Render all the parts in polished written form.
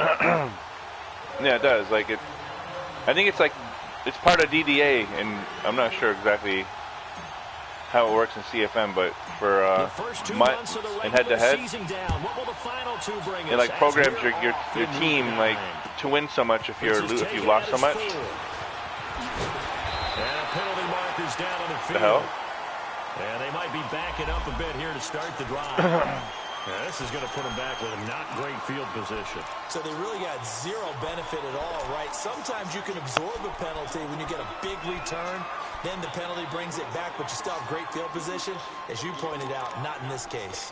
Yeah, it does. Like it. I think it's like it's part of DDA, and I'm not sure exactly how it works in CFM, but for in head-to-head, it like programs your team like to win so much if you've lost so much. The hell? And they might be backing up a bit here to start the drive. This is going to put them back with a not great field position. So they really got zero benefit at all, right? Sometimes you can absorb a penalty when you get a big return. Then the penalty brings it back, but you still have great field position. As you pointed out, not in this case.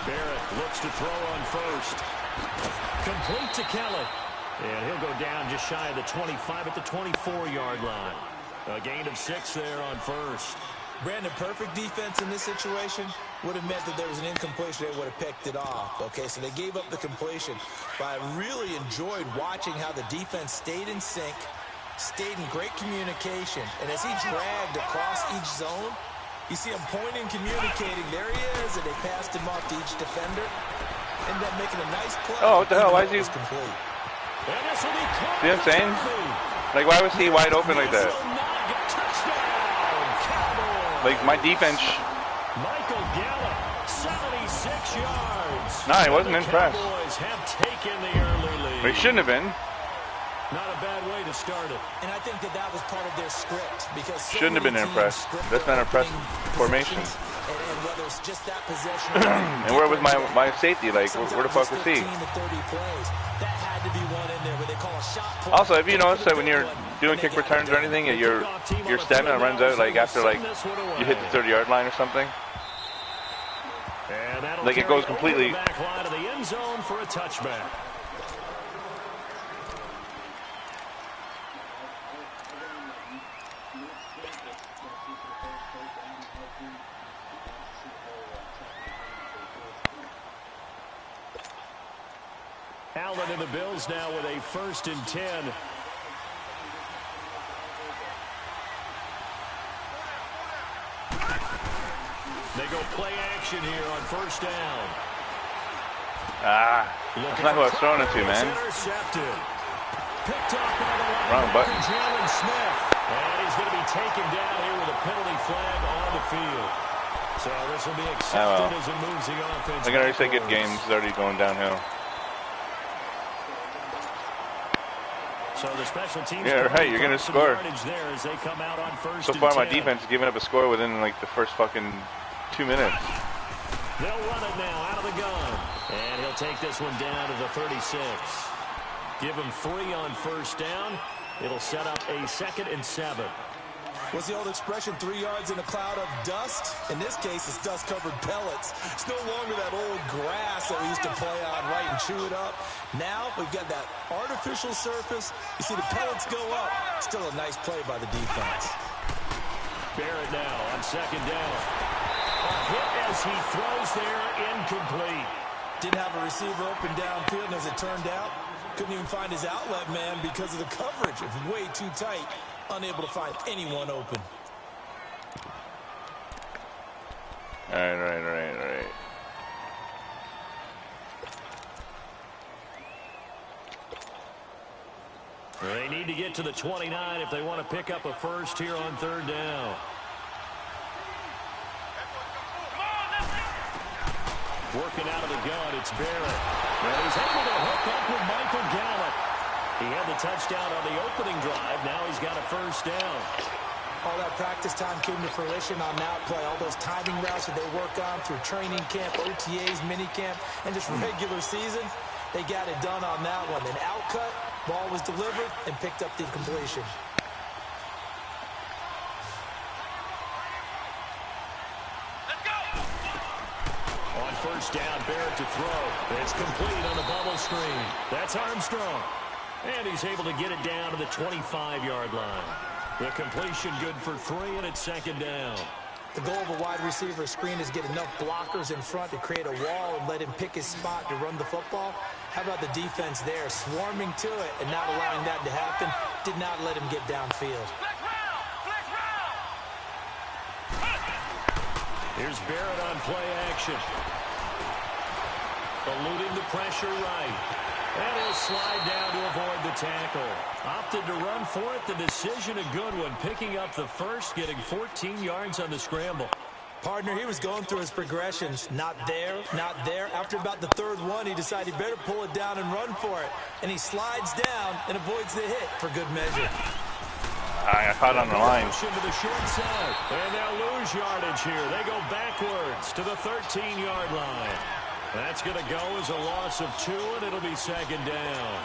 Barrett looks to throw on first. Complete to Kelly. And he'll go down just shy of the 25 at the 24-yard line. A gain of 6 there on first. Brandon, perfect defense in this situation would have meant that there was an incompletion. They would have picked it off. Okay, so they gave up the completion. But I really enjoyed watching how the defense stayed in sync, stayed in great communication. And as he dragged across each zone, you see him pointing, communicating. There he is, and they passed him off to each defender. Ended up making a nice play. Oh, what the hell? Why is he... complete? See what I'm saying? Like, why was he wide open like that? Like, my defense... Michael Gallup, 76 yards. Nah, he wasn't impressed. Cowboys have taken the early lead. But he shouldn't have been. Not a bad way to start it. And I think that was part of their script. Because shouldn't have been impressed. That's not impressed formation. And whether it's just that possession... and where was my safety? Like, where the fuck was he? Also, have you noticed that when you're doing kick returns or anything, your stamina runs out like after like you hit the 30-yard line or something? Like it goes completely. Back line of the end zone for a touchback. Allen and the Bills now with a 1st and 10. They go play action here on 1st down. That's not who I was throwing it to, man. Picked up by the line. Wrong button. Jalen Smith. And he's going to be taken down here with a penalty flag on the field. So this will be accepted as it moves the offense. I can already say good game. This is already going downhill. So the special teams yeah, right. You're going to score. There as they come out on 1st so far, my defense is giving up a score within like the first fucking 2 minutes. They'll run it now out of the gun. And he'll take this one down to the 36. Give him 3 on 1st down. It'll set up a 2nd and 7. What's the old expression, 3 yards in a cloud of dust? In this case, it's dust-covered pellets. It's no longer that old grass that we used to play on, right, and chew it up. Now we've got that artificial surface. You see the pellets go up. Still a nice play by the defense. Barrett now on 2nd down. A hit as he throws there, incomplete. Didn't have a receiver open downfield, and as it turned out, couldn't even find his outlet man because of the coverage. It's way too tight. Unable to find anyone open. All right. They need to get to the 29 if they want to pick up a 1st here on 3rd down. Working out of the gun, it's Barrett. And he's able to hook up with Michael Gallup. He had the touchdown on the opening drive. Now he's got a 1st down. All that practice time came to fruition on that play. All those timing routes that they work on through training camp, OTAs, mini camp, and just regular season, they got it done on that one. An outcut, ball was delivered, and picked up the completion. On 1st down, Barrett to throw. It's complete on the bubble screen. That's Armstrong. And he's able to get it down to the 25-yard line. The completion good for 3, and it's 2nd down. The goal of a wide receiver screen is get enough blockers in front to create a wall and let him pick his spot to run the football. How about the defense there, swarming to it and not allowing that to happen? Did not let him get downfield. Here's Barrett on play action. Eluding the pressure right. And he'll slide down to avoid the tackle. Opted to run for it. The decision a good one. Picking up the first, getting 14 yards on the scramble. Partner, he was going through his progressions. Not there, not there. After about the third one, he decided he better pull it down and run for it. And he slides down and avoids the hit for good measure. I caught on the line. To the short side. And they'll lose yardage here. They go backwards to the 13-yard line. That's going to go as a loss of 2, and it'll be second down.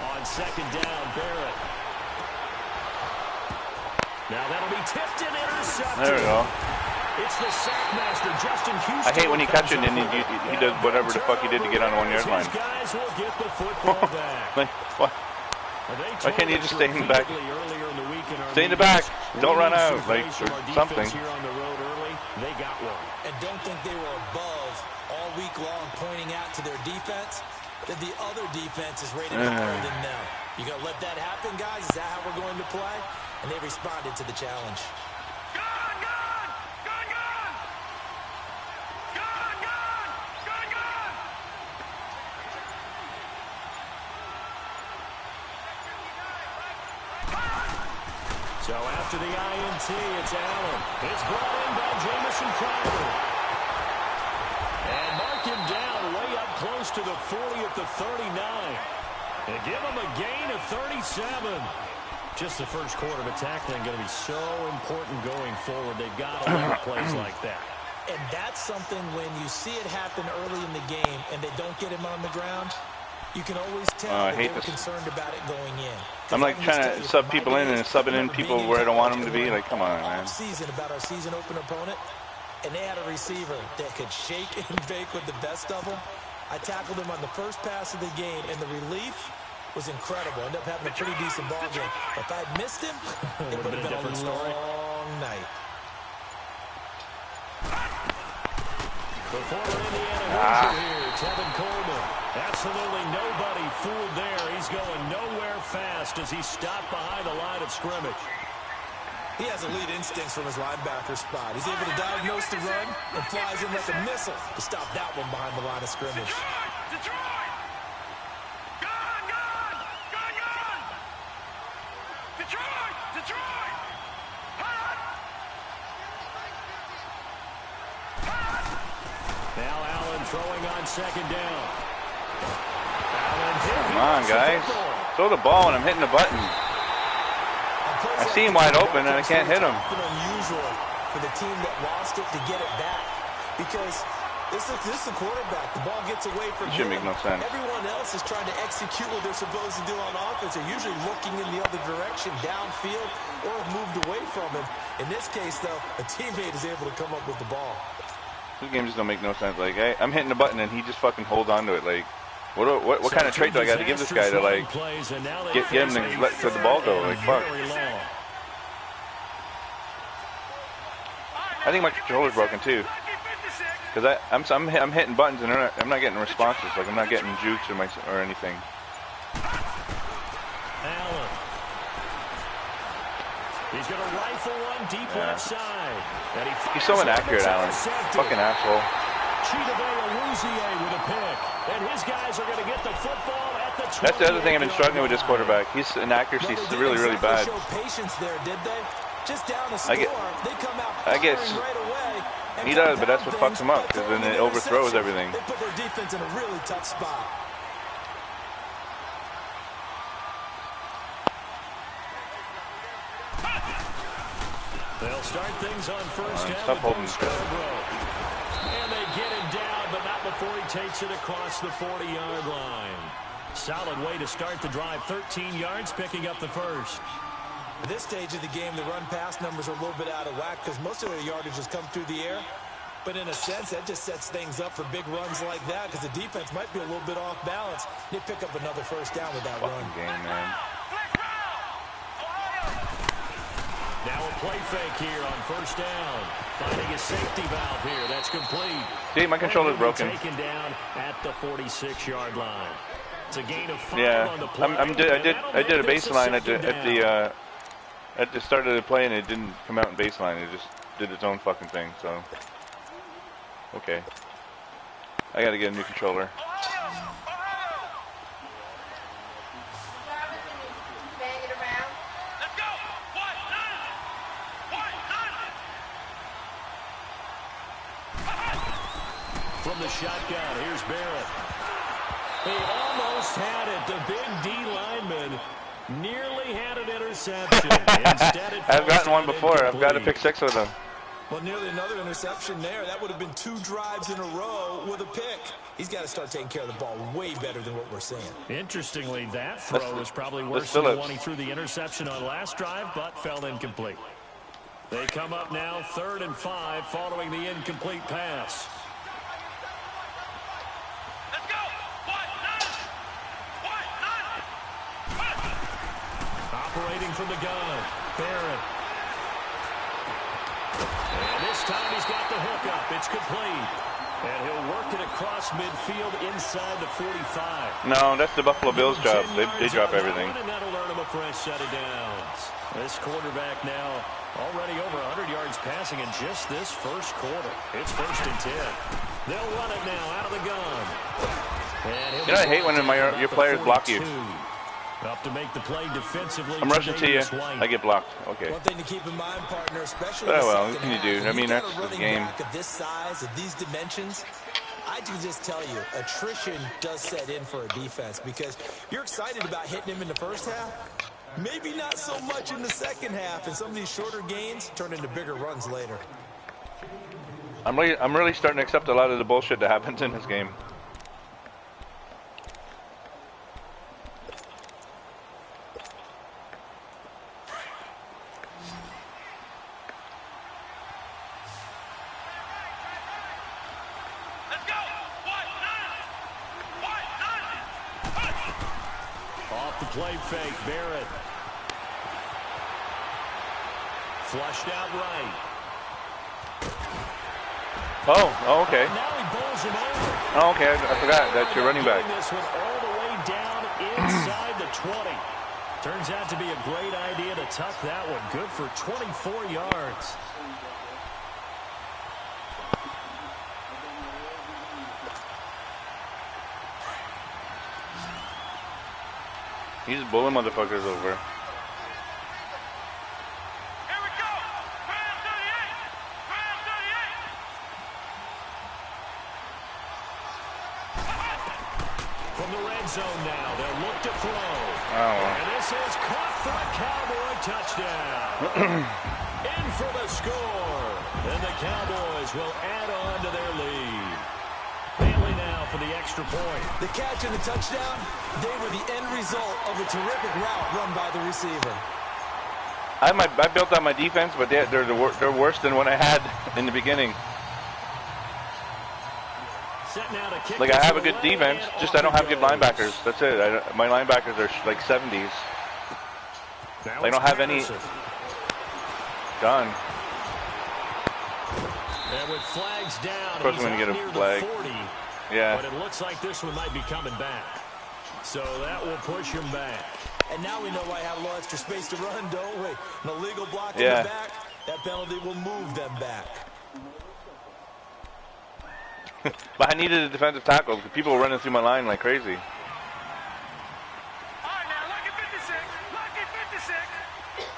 On second down, Barrett. Now that'll be tipped and intercepted. There we go. It's the sackmaster, Justin Houston. I hate when he catches it and he does whatever the fuck he did to get on the 1-yard line. Guys will get the football back. Like, what? Why can't you just stay in the back? Stay in the back. Don't run out, like, or something. Here on the road early, they got one. And don't think they were above all week long pointing out to their defense that the other defense is rated higher than them. You gonna let that happen, guys? Is that how we're going to play? And they responded to the challenge. So after the INT, it's Allen. It's brought in by Jamison Crowder. And mark him down way up close to the 40 at the 39. And give him a gain of 37. Just the first quarter of a tackling going to be so important going forward. They've got to limit plays like that. And that's something when you see it happen early in the game and they don't get him on the ground, you can always tell that they're concerned about it going in. I'm like trying to sub people in and subbing in people where I don't want them to be. Like, come on, man. Season about our season opener opponent, and they had a receiver that could shake and bake with the best of them. I tackled him on the first pass of the game, and the relief was incredible. Ended up having a pretty decent ball game. If I'd missed him, it would have been a long night. Before Indiana here, Tevin Coleman. Absolutely nobody fooled there. He's going nowhere fast as he's stopped behind the line of scrimmage. He has elite instincts from his linebacker spot. He's able to diagnose the run and flies in like a missile to stop that one behind the line of scrimmage. Detroit! Gone! Gone! Gone! Gone! Detroit! Detroit! Hot! Hot! Now Allen throwing on second down. Come on, guys. Throw the ball and I'm hitting the button. I see him wide open and I can't hit him. It's unusual for the team that lost it to get it back because this is the quarterback. The ball gets away from him. Should make no sense. Everyone else is trying to execute what they're supposed to do on offense. They're usually looking in the other direction, downfield, or have moved away from him. In this case, though, a teammate is able to come up with the ball. This game just don't make no sense. Like, hey, I'm hitting the button and he just fucking holds on to it. Like, what kind of trait do I got to give this guy to, like, get him to let the ball go? Like, fuck. I think my controller's broken too, because I'm hitting buttons and I'm not getting responses. Like, I'm not getting jukes or anything. Allen. He's going to rifle one deep left side. And He's so inaccurate, Allen. Fucking asshole. With a pick. And his guys are going to get the football at the 20. That's the other thing I've been struggling with this quarterback. His inaccuracy is really, really bad. Patience there, did they? Just down the score, they come out I guess right away, he does, but that's what fucks him up, because then it overthrows everything. They put their defense in a really tough spot. They'll start things on first down. Stop holding this guy. And they get him down, but not before he takes it across the 40-yard line. Solid way to start the drive. 13 yards, picking up the first. At this stage of the game, the run-pass numbers are a little bit out of whack because most of their yardage has come through the air. But in a sense, that just sets things up for big runs like that because the defense might be a little bit off balance. They pick up another first down with that run. Game, man. play fake here on first down. Finding a safety valve here. That's complete. See, my controller's broken. Taken down at the 46-yard line. It's a gain of 5 on the Yeah, play. I did a baseline at the start of the play, and it didn't come out in baseline. It just did its own fucking thing. So, okay, I gotta get a new controller. From the shotgun, here's Barrett. He almost had it. The big D lineman nearly had an interception. Instead, I've gotten one before. I've got a pick 6 with him. Well, nearly another interception there. That would have been 2 drives in a row with a pick. He's got to start taking care of the ball way better than what we're seeing. Interestingly, that throw was probably worse than the one he threw the interception on last drive, but fell incomplete. They come up now 3rd and 5 following the incomplete pass. Operating from the gun, Barrett. And this time he's got the hookup. It's complete. And he'll work it across midfield inside the 45. No, that's the Buffalo Bills' job. They drop everything. And that'll earn him a fresh set of downs. This quarterback now already over 100 yards passing in just this first quarter. It's 1st and 10. They'll run it now out of the gun. And I hate when your players block you. Up to make the play defensively. I'm rushing to you. I get blocked. Okay. One thing to keep in mind, partner, especially well, what can you do? I mean, that's the game. Of this size, of these dimensions, I can just tell you, attrition does set in for a defense because you're excited about hitting him in the first half. Maybe not so much in the second half, and some of these shorter gains turn into bigger runs later. I'm really starting to accept a lot of the bullshit that happens in this game. Play fake, Barrett. Flushed out right. Oh, okay. Now he bowls him over. Oh, okay. I forgot that you're running back. This one all the way down inside the 20. Turns out to be a great idea to tuck that one. Good for 24 yards. He's bullying motherfuckers over. Here we go. Ram 38. Ram 38. From the red zone now, they'll look to throw. Oh. And this is caught for a Cowboy touchdown. In for the score. And the Cowboys will add on to their lead. Bailey now for the extra point. The catch and the touchdown, they were the end result of a terrific route run by the receiver. I built out my defense, but they're worse than what I had in the beginning. Like, I have a good defense, just I don't have good linebackers. That's it. My linebackers are like 70s. They don't have any. Done. And with flags down, of course I'm going to get a flag. 40, yeah. But it looks like this one might be coming back. So that will push him back. And now we know why I have a little extra space to run, don't we? An illegal block in the back. That penalty will move them back. But I needed a defensive tackle because people were running through my line like crazy. All right, now, lucky 56. Lucky 56.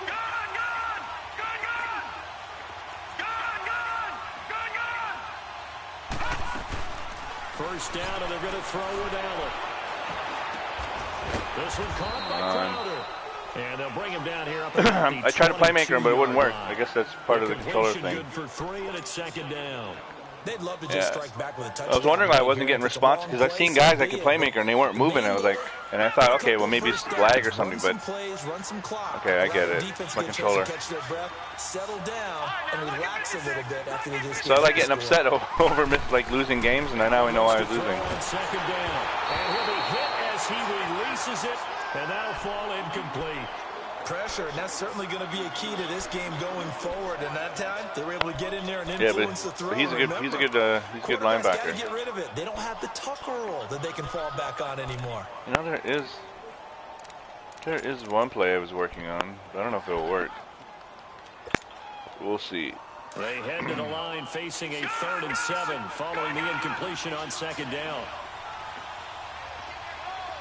Gun, gun. Gun, gun. Gun, gun. Gun, gun. First down, and they're going to throw with Allen. This one caught by Crowder. And they'll bring him down here up at I tried to playmaker him, but it wouldn't work. I guess that's part of the controller thing. Good for 3, and it's 2nd down. They'd love to just strike back with a touchdown. I was wondering why I wasn't getting response because I've seen guys that could playmaker and they weren't moving. I was like, and I thought, okay, well maybe it's lag or something, but okay, I get it. It's my controller. Settle down and relax a little bit after they just. So I like getting upset over like losing games, and now I know why I was losing. 2nd down, and he'll be hit as he releases it, and that'll fall incomplete. Pressure, and that's certainly going to be a key to this game going forward. And that time, they were able to get in there and influence the throw. He's a good linebacker. Got to get rid of it. They don't have the Tucker roll that they can fall back on anymore. You know, there is one play I was working on, but I don't know if it'll work. We'll see. They head to the line facing a 3rd and 7 following the incompletion on 2nd down.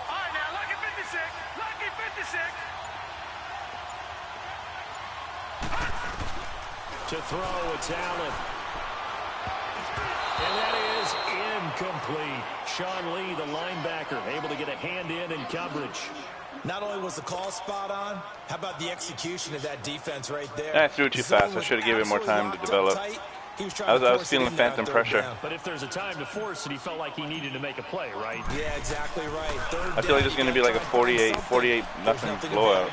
All right, now, lucky 56. Lucky 56. To throw, it's Allen. And that is incomplete. Sean Lee, the linebacker, able to get a hand in coverage. Not only was the call spot on, how about the execution of that defense right there? I threw it too fast. I should have given it more time to develop. I was feeling phantom pressure. But if there's a time to force it, he felt like he needed to make a play, right? Yeah, exactly right. I feel like it's going to be like a 48 nothing blowout.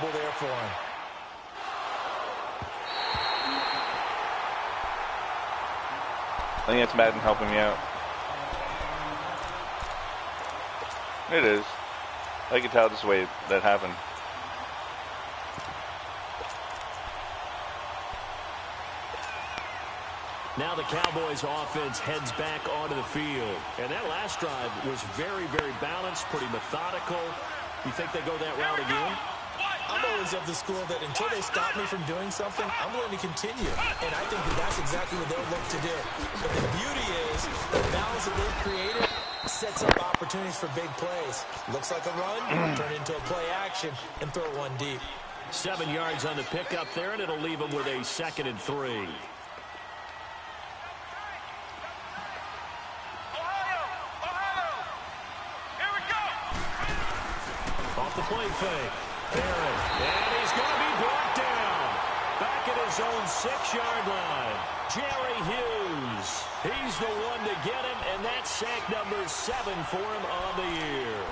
I think that's Madden helping me out. It is. I can tell this way that happened. Now the Cowboys offense heads back onto the field. And that last drive was very, very balanced, pretty methodical. You think they go that route again? I'm always of the school that until they stop me from doing something, I'm willing to continue. And I think that that's exactly what they'll look to do. But the beauty is the balance that they've created sets up opportunities for big plays. Looks like a run, turn into a play action, and throw one deep. 7 yards on the pickup there, and it'll leave them with a 2nd and 3. Here we go. Off the play fake. Barrett, and he's going to be brought down. Back at his own 6-yard line. Jerry Hughes. He's the one to get him, and that's sack number 7 for him on the year.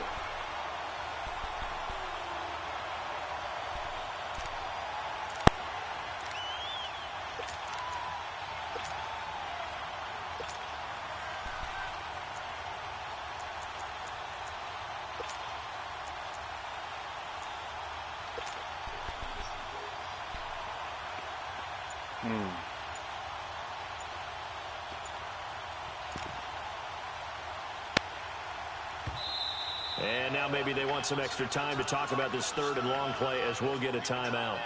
And now maybe they want some extra time to talk about this 3rd and long play as we'll get a timeout.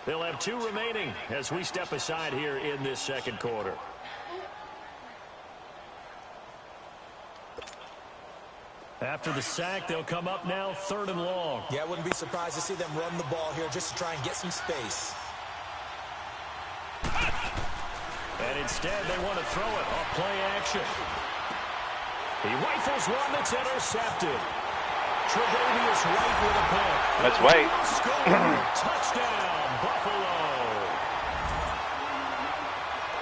They'll have 2 remaining as we step aside here in this 2nd quarter. After the sack, they'll come up now 3rd and long. Yeah, I wouldn't be surprised to see them run the ball here just to try and get some space. And instead, they want to throw it off play action. He rifles one that's intercepted. Tre'Davious White with a pick. That's White. Touchdown, Buffalo.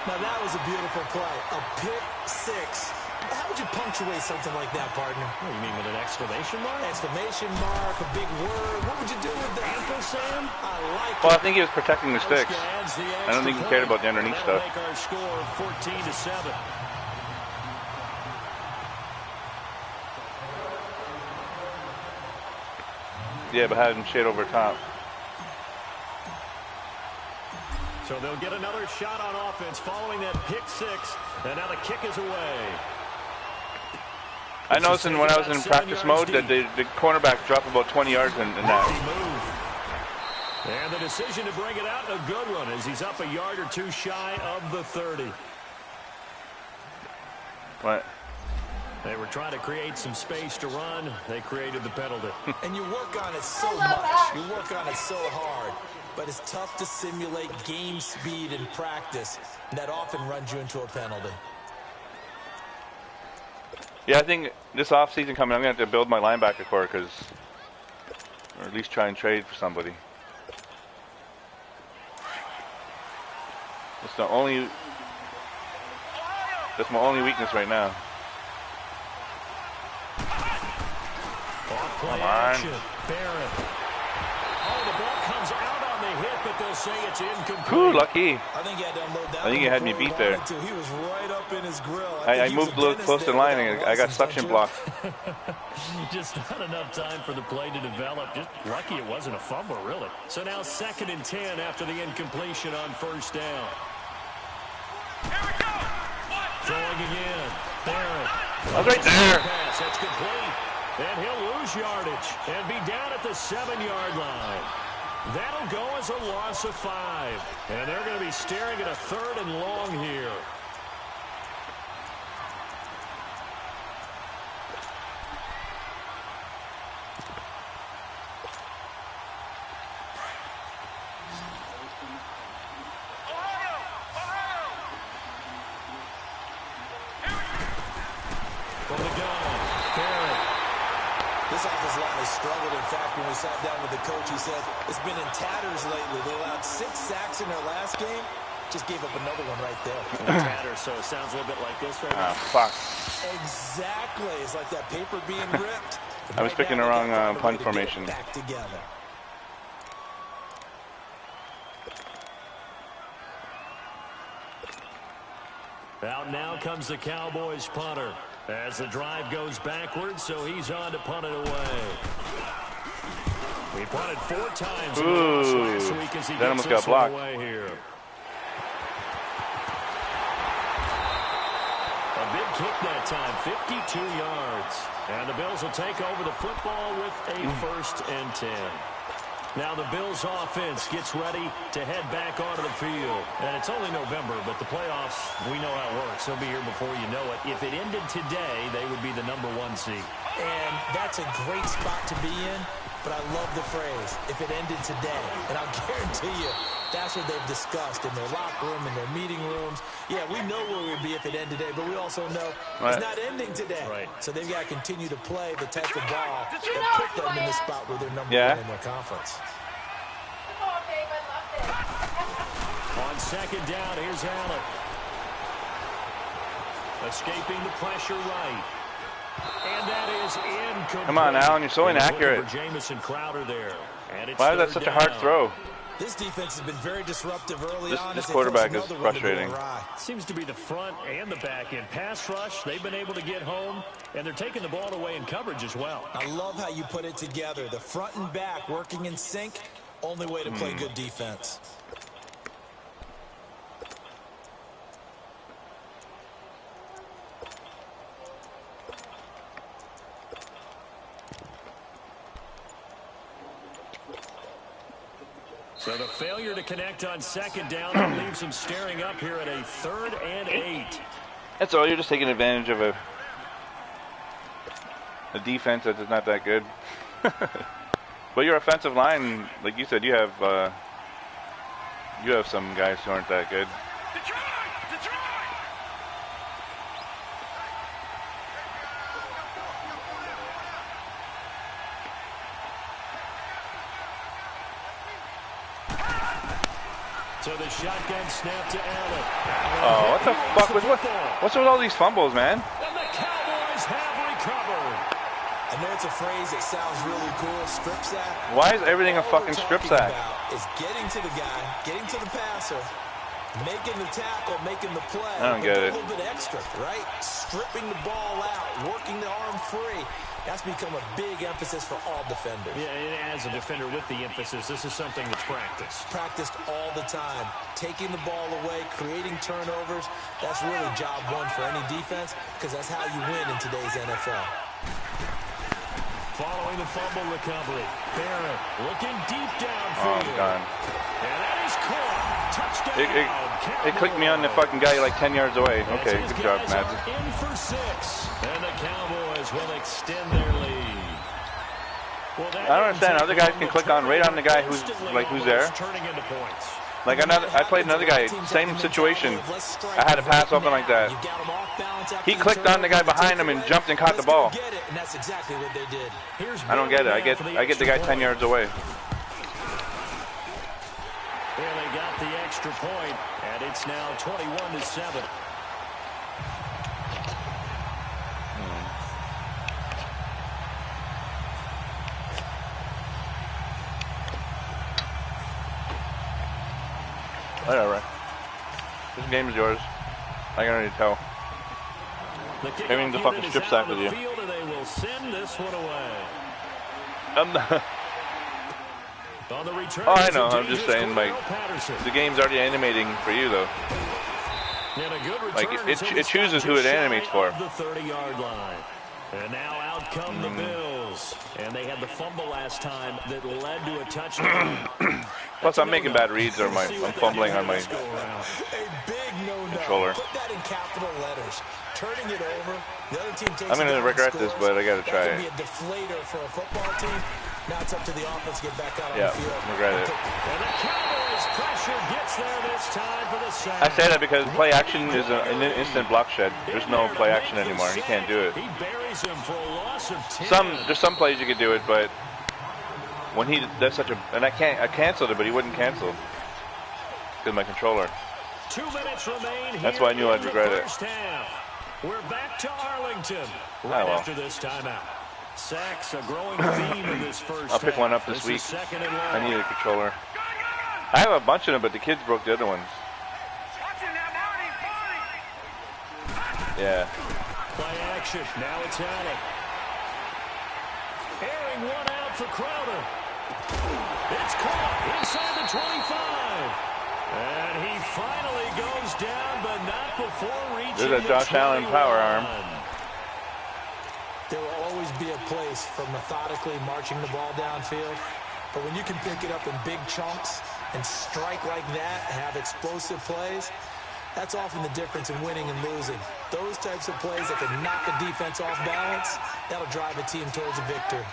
Now that was a beautiful play. A pick 6. How would you punctuate something like that, partner? What, you mean with an exclamation mark? Exclamation mark, a big word. What would you do with that? Ampersand? I like it. Well, I think he was protecting the sticks. I don't think he cared about the underneath stuff. Make our score 14-7. Yeah, but had him shade over top. So they'll get another shot on offense following that pick 6. And now the kick is away. I noticed when I was in practice mode that the cornerback dropped about 20 yards in that. And the decision to bring it out, a good one, as he's up a yard or 2 shy of the 30. What? They were trying to create some space to run. They created the penalty. And you work on it so much. You work on it so hard. But it's tough to simulate game speed in practice. And that often runs you into a penalty. Yeah, I think this offseason coming, I'm going to have to build my linebacker core, or at least try and trade for somebody. That's my only weakness right now. Come on. Barrett. Oh, the ball comes out on the hit, but they'll say it's incomplete. Ooh, lucky. I think he had to unload that. I think he had me beat there. He was right up in his grill. I moved a little close to the line and I got suction blocked. Just not enough time for the play to develop. Just lucky it wasn't a fumble, really. So now 2nd and 10 after the incompletion on 1st down. Here we go. Throwing again. Barrett. I was right there. Pass. That's complete. And he'll lose yardage and be down at the 7-yard line. That'll go as a loss of 5. And they're going to be staring at a 3rd and long here. From the gun, Barrett. This offensive line has struggled. In fact, when we sat down with the coach, he said it's been in tatters lately. They allowed 6 sacks in their last game. Just gave up another one right there. Tatters, so it sounds a little bit like this right now. Fuck. Exactly. It's like that paper being ripped. I was picking the wrong punt formation. Back together. Out now comes the Cowboys punter. As the drive goes backwards, so he's on to punt it away. He punted 4 times last week as he that gets almost this got blocked. one away here. A big kick that time, 52 yards. And the Bills will take over the football with a 1st and 10. Now the Bills offense gets ready to head back onto the field. And it's only November, but the playoffs, we know how it works. They'll be here before you know it. If it ended today, they would be the #1 seed. And that's a great spot to be in, but I love the phrase, if it ended today. And I'll guarantee you, that's what they've discussed in their locker room, in their meeting rooms. Yeah, we know where we'd be if it ended today, but we also know it's not ending today. Right. So they've got to continue to play the type of ball that put them in the spot where they're #1 in their conference. On 2nd down, here's Allen. Escaping the pressure right. And that is incomplete. Come on, Allen, you're so inaccurate. Jamison Crowder there. And it's Why is that such a hard throw? This defense has been very disruptive early on. This quarterback is frustrating. Seems to be the front and the back end. Pass rush, they've been able to get home, and they're taking the ball away in coverage as well. I love how you put it together. The front and back working in sync, only way to play good defense. So the failure to connect on 2nd down leaves them staring up here at a 3rd and 8. That's all. You're just taking advantage of a defense that is not that good. But your offensive line, like you said, you have some guys who aren't that good. So the shotgun snap to Allen. Oh, what the fuck was what's with all these fumbles, man? And the Cowboys have recovered. I know it's a phrase that sounds really cool, strip sack. Why is everything a fucking strip sack? Is getting to the guy, getting to the passer, making the tackle, making the play. I don't get it. A little bit extra, right? Stripping the ball out, working the arm free. That's become a big emphasis for all defenders. Yeah, and as a defender with the emphasis, this is something that's practiced. Practiced all the time. Taking the ball away, creating turnovers. That's really job 1 for any defense because that's how you win in today's NFL. Following the fumble recovery, Barrett looking deep downfield. Oh, God. And that is caught. Touchdown. It clicked me on the fucking guy like 10 yards away. Okay, good job, Madden. In for 6. And the Cowboys will extend their lead. Well, I don't understand. Other guys can click on right on the guy who's there. Turning into points. Like I played another guy, same situation. I had a pass open like that. He clicked on the guy behind him and jumped and caught the ball. I don't get it. I get the guy 10 yards away. Well, they got the extra point, and it's now 21-7. Whatever. This game is yours. I can already tell. Aiming the fucking strip sack with you. They will send this one away. I'm not. Oh, I know. I'm just saying, like, the game's already animating for you, though. Like, it chooses who it animates for. The 30-yard line. And now out come the Bills. And they had the fumble last time that led to a touchdown. Plus, I'm making bad reads, or I'm fumbling on my controller. Put that in capital letters. Turning it over. The other team takes I'm going to regret this, but I got to try it. Be a deflator for a football team. Now it's up to the offense to get back out on the field. Regret it. And the Cowboys pressure gets there this time for the sack. I say that because play action is an instant block shed. There's no play action anymore. He can't do it. He buries him for a loss of 10. There's some plays you could do it, but when he does such a, and I canceled it, but he wouldn't cancel because my controller. 2 minutes remain. That's why I knew I'd regret it. We're back to Arlington after this timeout. Sacks a growing theme in this first I'll pick one up this week. I need a controller. I have a bunch of them, but the kids broke the other ones. Yeah. Play action. Now it's Allen. Airing one out for Crowder. It's caught inside the 25. And he finally goes down, but not before reaching There's a Josh Allen power arm. There will always be a place for methodically marching the ball downfield. But when you can pick it up in big chunks and strike like that, have explosive plays, that's often the difference in winning and losing. Those types of plays that can knock a defense off balance, that'll drive a team towards a victory.